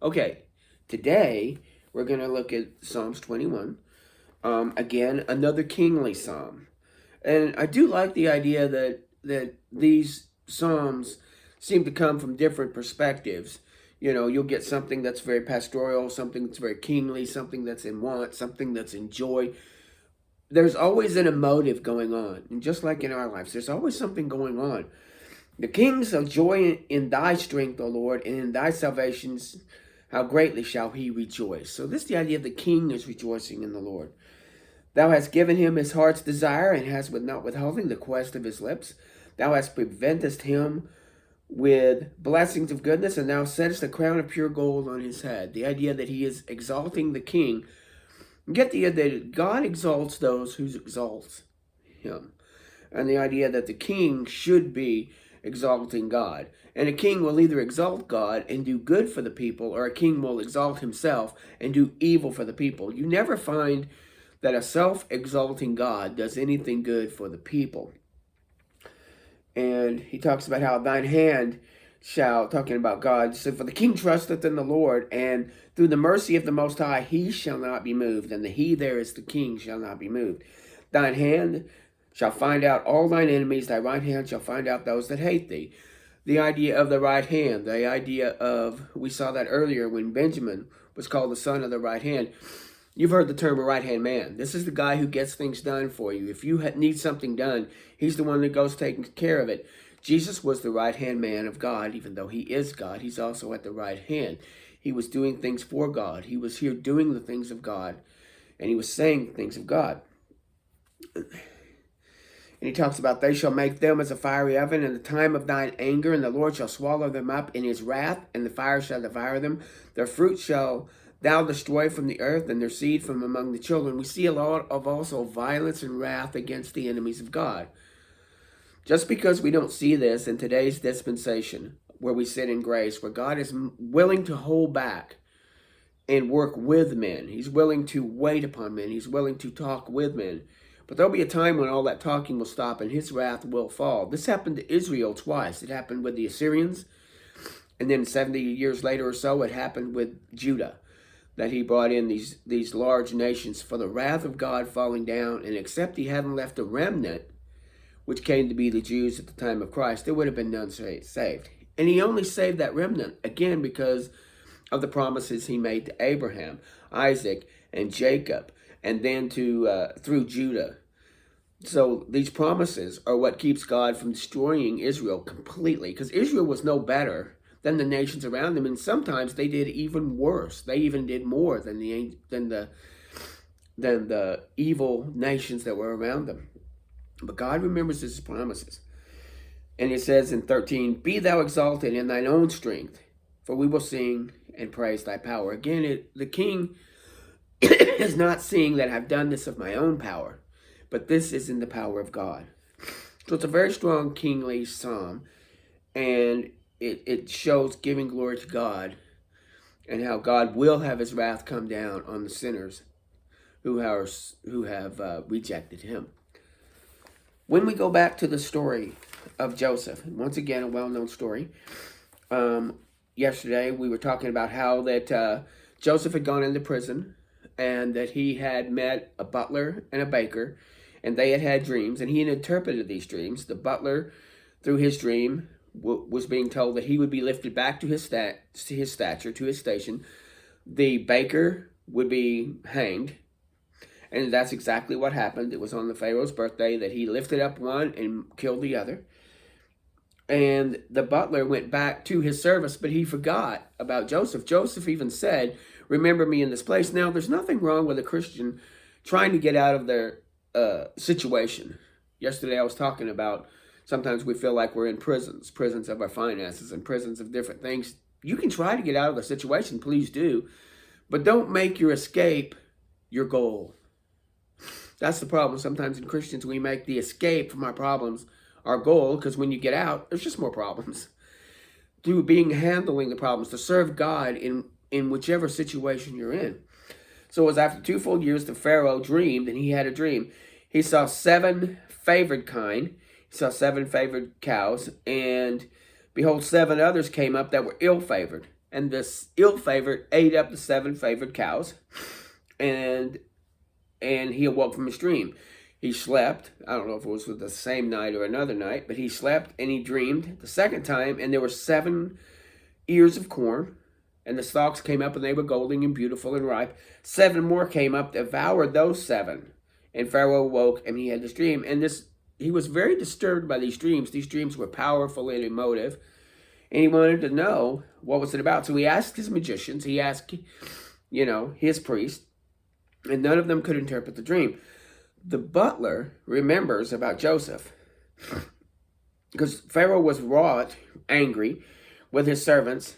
Okay, today we're going to look at Psalms 21. Again, another kingly psalm. And I do like the idea that these psalms seem to come from different perspectives. You know, you'll get something that's very pastoral, something that's very kingly, something that's in want, something that's in joy. There's always an emotive going on. And just like in our lives, there's always something going on. The kings of joy in thy strength, O Lord, and in thy salvations, how greatly shall he rejoice. So this is the idea of the king is rejoicing in the Lord. Thou hast given him his heart's desire, and hast not withholding the quest of his lips. Thou hast preventest him with blessings of goodness, and thou settest a crown of pure gold on his head. The idea that he is exalting the king. Get the idea that God exalts those who exalts him. And the idea that the king should be exalting God. And a king will either exalt God and do good for the people, or a king will exalt himself and do evil for the people. You never find that a self-exalting God does anything good for the people. And he talks about how thine hand shall, talking about God, said, for the king trusteth in the Lord, and through the mercy of the Most High he shall not be moved, and the he there is the king shall not be moved. Thine hand shall find out all thine enemies, thy right hand shall find out those that hate thee. The idea of the right hand, the idea of, we saw that earlier when Benjamin was called the son of the right hand. You've heard the term a right-hand man. This is the guy who gets things done for you. If you need something done, he's the one that goes taking care of it. Jesus was the right-hand man of God. Even though he is God, he's also at the right hand. He was doing things for God. He was here doing the things of God, and he was saying things of God. And he talks about, they shall make them as a fiery oven in the time of thine anger, and the Lord shall swallow them up in his wrath, and the fire shall devour them. Their fruit shall thou destroy from the earth, and their seed from among the children. We see a lot of also violence and wrath against the enemies of God. Just because we don't see this in today's dispensation, where we sit in grace, where God is willing to hold back and work with men. He's willing to wait upon men. He's willing to talk with men. But there'll be a time when all that talking will stop and his wrath will fall. This happened to Israel twice. It happened with the Assyrians, and then 70 years later or so, it happened with Judah, that he brought in these large nations for the wrath of God falling down, and except he hadn't left a remnant, which came to be the Jews at the time of Christ, there would have been none saved. And he only saved that remnant, again, because of the promises he made to Abraham, Isaac, and Jacob, and then through Judah. So these promises are what keeps God from destroying Israel completely, because Israel was no better than the nations around them, and sometimes they did even worse. They even did more than the evil nations that were around them. But God remembers his promises. And it says in 13, be thou exalted in thine own strength, for we will sing and praise thy power. Again, the king is not seeing that I've done this of my own power, but this is in the power of God. So it's a very strong kingly psalm, and it shows giving glory to God and how God will have his wrath come down on the sinners who have rejected him. When we go back to the story of Joseph, and once again, a well-known story, yesterday we were talking about how that Joseph had gone into prison, and that he had met a butler and a baker, and they had had dreams, and he had interpreted these dreams. The butler, through his dream, was being told that he would be lifted back to his stature, to his station. The baker would be hanged, and that's exactly what happened. It was on the Pharaoh's birthday that he lifted up one and killed the other. And the butler went back to his service, but he forgot about Joseph. Joseph even said, remember me in this place. Now, there's nothing wrong with a Christian trying to get out of their situation. Yesterday I was talking about sometimes we feel like we're in prisons of our finances and prisons of different things. You can try to get out of the situation, please do, but don't make your escape your goal. That's the problem. Sometimes in Christians, we make the escape from our problems our goal, because when you get out, there's just more problems. To handling the problems, to serve God in whichever situation you're in. So it was after 2 full years, the Pharaoh dreamed, and he had a dream. He saw 7 favored kine. He saw 7 favored cows, and behold, 7 others came up that were ill-favored. and this ill-favored ate up the 7 favored cows, and he awoke from his dream. He slept. I don't know if it was the same night or another night, but he slept and he dreamed the second time, and there were 7 ears of corn, and the stalks came up, and they were golden and beautiful and ripe. 7 more came up, devoured those 7. And Pharaoh awoke, and he had this dream. And he was very disturbed by these dreams. These dreams were powerful and emotive, and he wanted to know what was it about. So he asked his magicians, he asked, his priest, and none of them could interpret the dream. The butler remembers about Joseph, because Pharaoh was wrought, angry with his servants,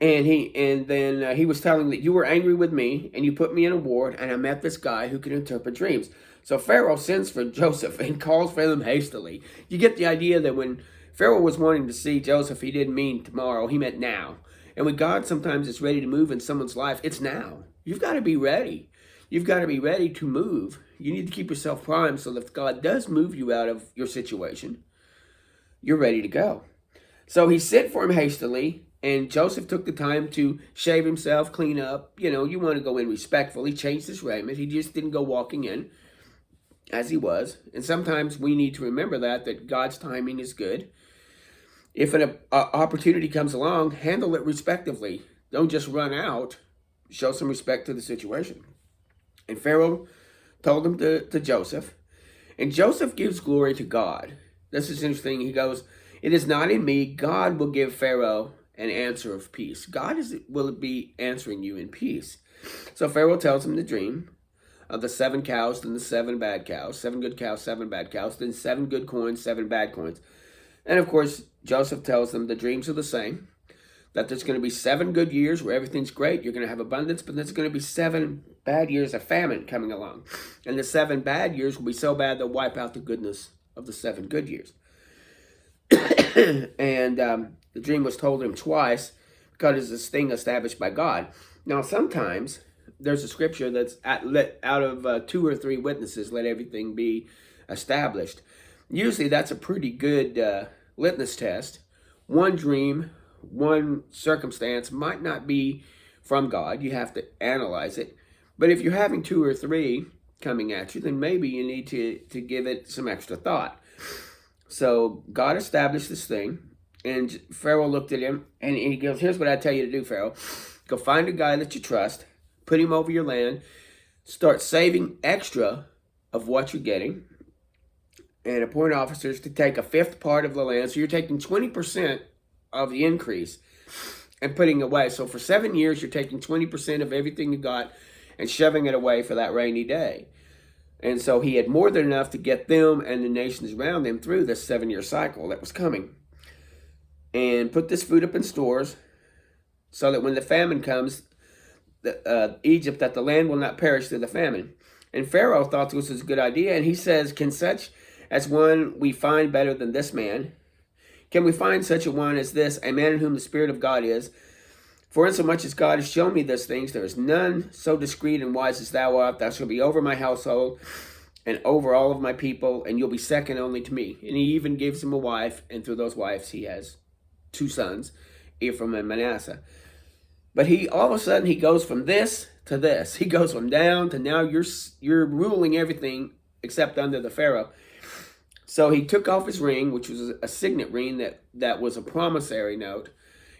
and then he was telling that you were angry with me, and you put me in a ward, and I met this guy who can interpret dreams. So Pharaoh sends for Joseph and calls for them hastily. You get the idea that when Pharaoh was wanting to see Joseph, he didn't mean tomorrow, he meant now. And when God sometimes is ready to move in someone's life, it's now. You've got to be ready. You've got to be ready to move. You need to keep yourself primed so that if God does move you out of your situation, you're ready to go. So he sent for him hastily, and Joseph took the time to shave himself, clean up. You want to go in respectful. He changed his raiment. He just didn't go walking in as he was. And sometimes we need to remember that God's timing is good. If an opportunity comes along, handle it respectively. Don't just run out. Show some respect to the situation. And Pharaoh told him to Joseph. And Joseph gives glory to God. This is interesting. He goes, "It is not in me. God will give Pharaoh an answer of peace." God will be answering you in peace. So Pharaoh tells him the dream of the 7 cows, then the 7 bad cows. 7 good cows, 7 bad cows. Then 7 good coins, 7 bad coins. And of course, Joseph tells them the dreams are the same. That there's going to be 7 good years where everything's great. You're going to have abundance. But there's going to be 7 bad years of famine coming along. And the 7 bad years will be so bad they'll wipe out the goodness of the 7 good years. And the dream was told him twice because it's this thing established by God. Now, sometimes there's a scripture that's out of 2 or 3 witnesses, let everything be established. Usually that's a pretty good litmus test. One dream, one circumstance might not be from God. You have to analyze it. But if you're having 2 or 3 coming at you, then maybe you need to give it some extra thought. So God established this thing, and Pharaoh looked at him, and he goes, "Here's what I tell you to do, Pharaoh. Go find a guy that you trust, put him over your land, start saving extra of what you're getting, and appoint officers to take a 5th part of the land." So you're taking 20% of the increase and putting away. So for 7 years, you're taking 20% of everything you got and shoving it away for that rainy day. And so he had more than enough to get them and the nations around them through this 7-year cycle that was coming. And put this food up in stores so that when the famine comes, Egypt, that the land will not perish through the famine. And Pharaoh thought this was a good idea. And he says, "Can such as one we find better than this man? Can we find such a one as this, a man in whom the Spirit of God is? For insomuch as God has shown me these things, there is none so discreet and wise as thou art. Thou shalt be over my household and over all of my people, and you'll be second only to me." And he even gives him a wife, and through those wives he has 2 sons, Ephraim and Manasseh. But all of a sudden he goes from this to this. He goes from down to now you're ruling everything except under the Pharaoh. So he took off his ring, which was a signet ring that was a promissory note.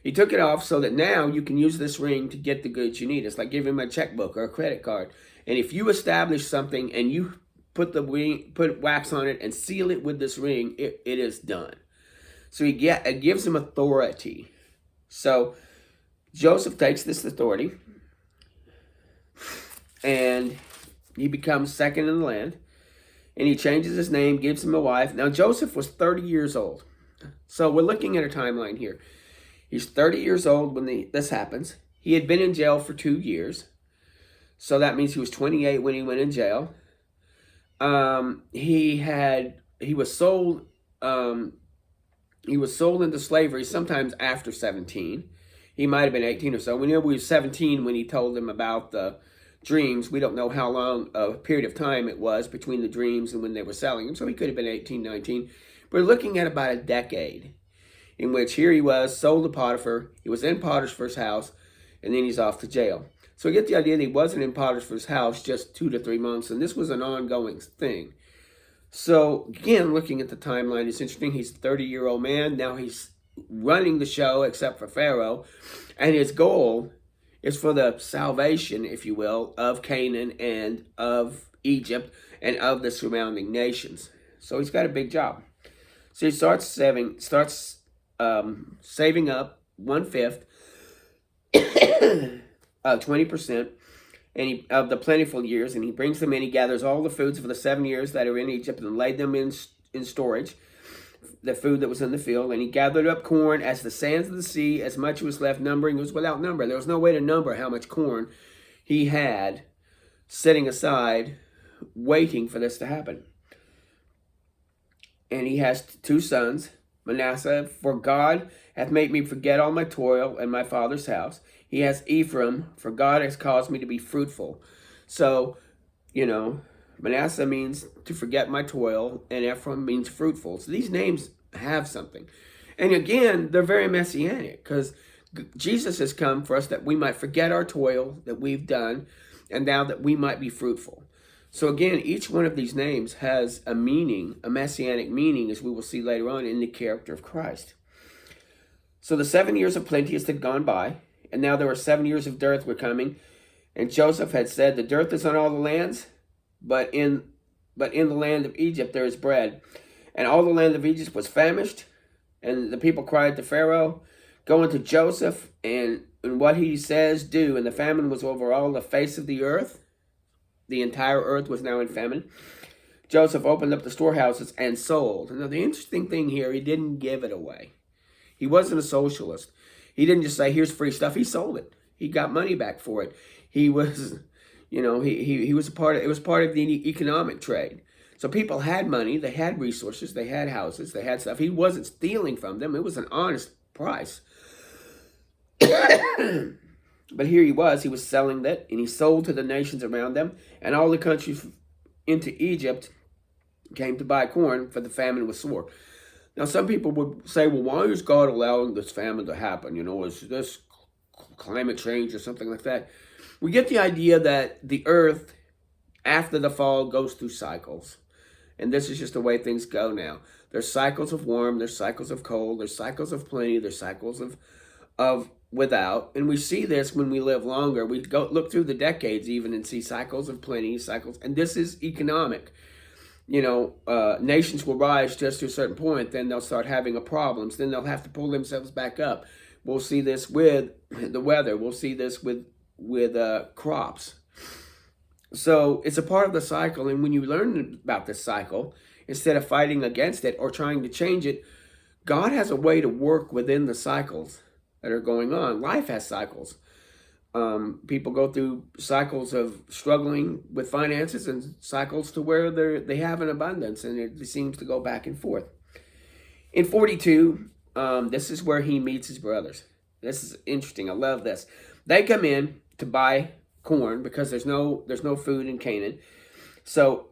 He took it off so that now you can use this ring to get the goods you need. It's like giving him a checkbook or a credit card. And if you establish something and you put wax on it and seal it with this ring, it is done. So it gives him authority. So Joseph takes this authority and he becomes second in the land. And he changes his name, gives him a wife. Now Joseph was 30 years old. So we're looking at a timeline here. He's 30 years old when this happens. He had been in jail for 2 years. So that means he was 28 when he went in jail. He was sold into slavery sometimes after 17. He might have been 18 or so. We know he was 17 when he told them about the dreams. We don't know how long a period of time it was between the dreams and when they were selling them. So he could have been 18, 19. We're looking at about a decade. in which here he was, sold to Potiphar. He was in Potiphar's house, and then he's off to jail. So we get the idea that he wasn't in Potiphar's house just 2 to 3 months, and this was an ongoing thing. So again, looking at the timeline, it's interesting. He's a 30-year-old man. Now he's running the show, except for Pharaoh, and his goal is for the salvation, if you will, of Canaan and of Egypt and of the surrounding nations. So he's got a big job. So he starts saving up 1/5, 20%, of the plentiful years, and he brings them in. He gathers all the foods for the 7 years that are in Egypt and laid them in storage, the food that was in the field. And he gathered up corn as the sands of the sea, as much was left, numbering it was without number. There was no way to number how much corn he had sitting aside, waiting for this to happen. And he has 2 sons, Manasseh, for God hath made me forget all my toil and my father's house. He has Ephraim, for God has caused me to be fruitful. So, Manasseh means to forget my toil, and Ephraim means fruitful. So these names have something. And again, they're very messianic, because Jesus has come for us that we might forget our toil that we've done, and now that we might be fruitful. So again, each one of these names has a meaning, a messianic meaning, as we will see later on, in the character of Christ. So the 7 years of plenty had gone by, and now there were 7 years of dearth were coming. And Joseph had said, the dearth is on all the lands, but in the land of Egypt there is bread. And all the land of Egypt was famished, and the people cried to Pharaoh, go unto Joseph, and what he says do. And the famine was over all the face of the earth. The entire earth was now in famine. Joseph opened up the storehouses and sold. Now the interesting thing here, he didn't give it away. He wasn't a socialist. He didn't just say, here's free stuff. He sold it. He got money back for it. He was, he was it was part of the economic trade. So people had money, they had resources, they had houses, they had stuff. He wasn't stealing from them. It was an honest price. But here he was selling that, and he sold to the nations around them, and all the countries into Egypt came to buy corn, for the famine was sore. Now, some people would say, well, why is God allowing this famine to happen? Is this climate change or something like that? We get the idea that the earth, after the fall, goes through cycles. And this is just the way things go now. There's cycles of warm, there's cycles of cold, there's cycles of plenty, there's cycles of without. And we see this when we live longer. We go look through the decades even and see cycles of plenty, and this is economic. Nations will rise just to a certain point, then they'll start having problems, then they'll have to pull themselves back up. We'll see this with the weather. We'll see this with crops. So it's a part of the cycle, and when you learn about this cycle, instead of fighting against it or trying to change it, God has a way to work within the cycles that are going on. Life has cycles. People go through cycles of struggling with finances and cycles to where they have an abundance, and it seems to go back and forth. In 42, this is where he meets his brothers. This is interesting. I love this. They come in to buy corn because there's no food in Canaan. So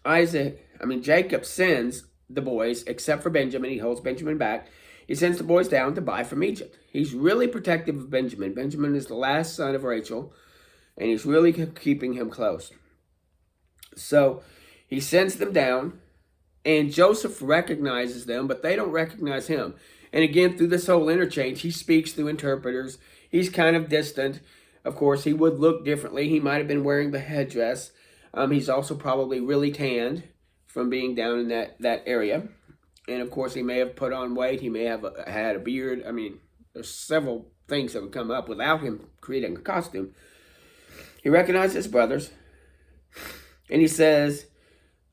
Jacob sends the boys, except for Benjamin. He holds Benjamin back. He sends the boys down to buy from Egypt. He's really protective of Benjamin. Benjamin is the last son of Rachel, and he's really keeping him close. So he sends them down, and Joseph recognizes them, but they don't recognize him. And again, through this whole interchange, he speaks through interpreters. He's kind of distant. Of course, he would look differently. He might have been wearing the headdress. He's also probably really tanned from being down in that area. And of course, he may have put on weight. He may have had a beard. There's several things that would come up without him creating a costume. He recognizes his brothers, and he says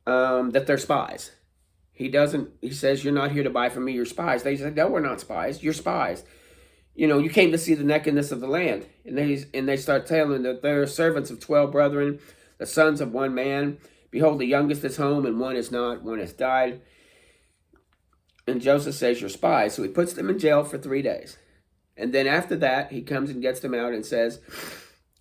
that they're spies. He says, you're not here to buy from me, you're spies. They said, no, we're not spies. You're spies. You came to see the nakedness of the land. And they start telling that they're servants of 12 brethren, the sons of one man. Behold, the youngest is home, and one is not, one has died. And Joseph says, you're spies. So he puts them in jail for 3 days. And then after that, he comes and gets them out and says,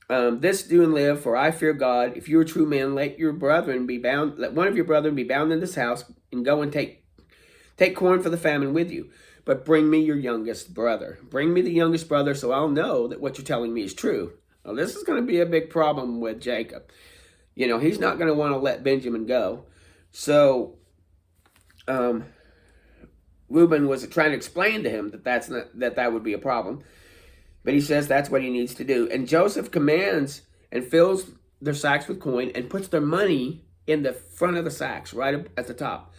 this do and live, for I fear God. If you are true men, let one of your brethren be bound in this house, and go and take Take corn for the famine with you, but bring me your youngest brother. Bring me the youngest brother so I'll know that what you're telling me is true. Now, this is going to be a big problem with Jacob. You know, he's not going to want to let Benjamin go. So, Reuben was trying to explain to him that that would be a problem. But he says that's what he needs to do. And Joseph commands and fills their sacks with coin and puts their money in the front of the sacks, right up at the top.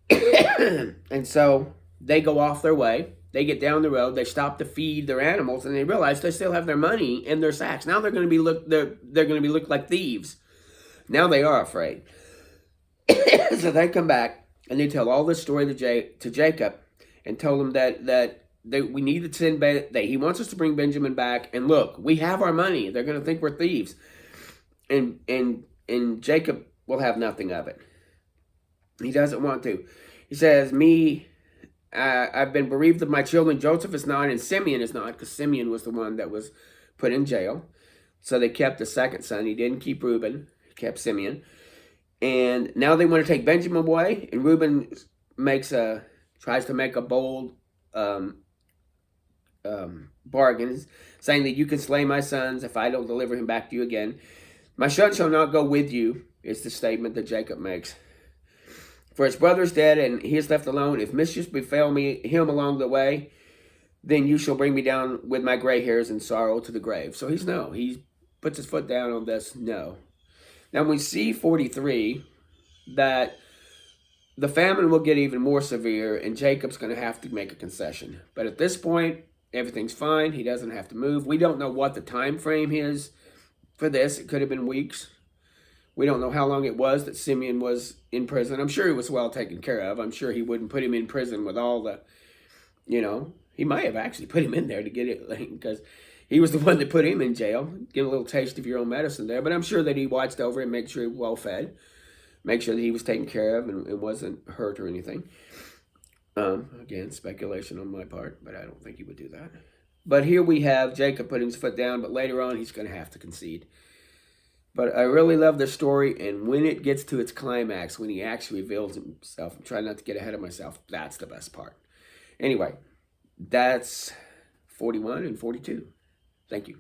And so they go off their way. They get down the road. They stop to feed their animals, and they realize they still have their money in their sacks. Now they're going to be look like thieves. Now they are afraid. So they come back and they tell all this story to Jacob, and told him that we need to send that he wants us to bring Benjamin back. And look, we have our money. They're going to think we're thieves, and Jacob will have nothing of it. He doesn't want to. He says, I've been bereaved of my children. Joseph is not, and Simeon is not, because Simeon was the one that was put in jail. So they kept the second son. He didn't keep Reuben. He kept Simeon. And now they want to take Benjamin away. And Reuben tries to make a bold bargain, saying that you can slay my sons if I don't deliver him back to you again. My son shall not go with you, is the statement that Jacob makes. For his brother is dead, and he is left alone. If mischief befell him along the way, then you shall bring me down with my gray hairs in sorrow to the grave. So he puts his foot down on this, no. Now we see 43, that the famine will get even more severe, and Jacob's going to have to make a concession. But at this point, everything's fine. He doesn't have to move. We don't know what the time frame is for this. It could have been weeks. We don't know how long it was that Simeon was in prison. I'm sure he was well taken care of. I'm sure he wouldn't put him in prison with all the, he might have actually put him in there to get it, because he was the one that put him in jail. Get a little taste of your own medicine there. But I'm sure that he watched over him, make sure he was well fed, make sure that he was taken care of and wasn't hurt or anything. Again, speculation on my part, but I don't think he would do that. But here we have Jacob putting his foot down, but later on he's going to have to concede. But I really love this story, and when it gets to its climax, when he actually reveals himself, I'm trying not to get ahead of myself, that's the best part. Anyway, that's 41 and 42. Thank you.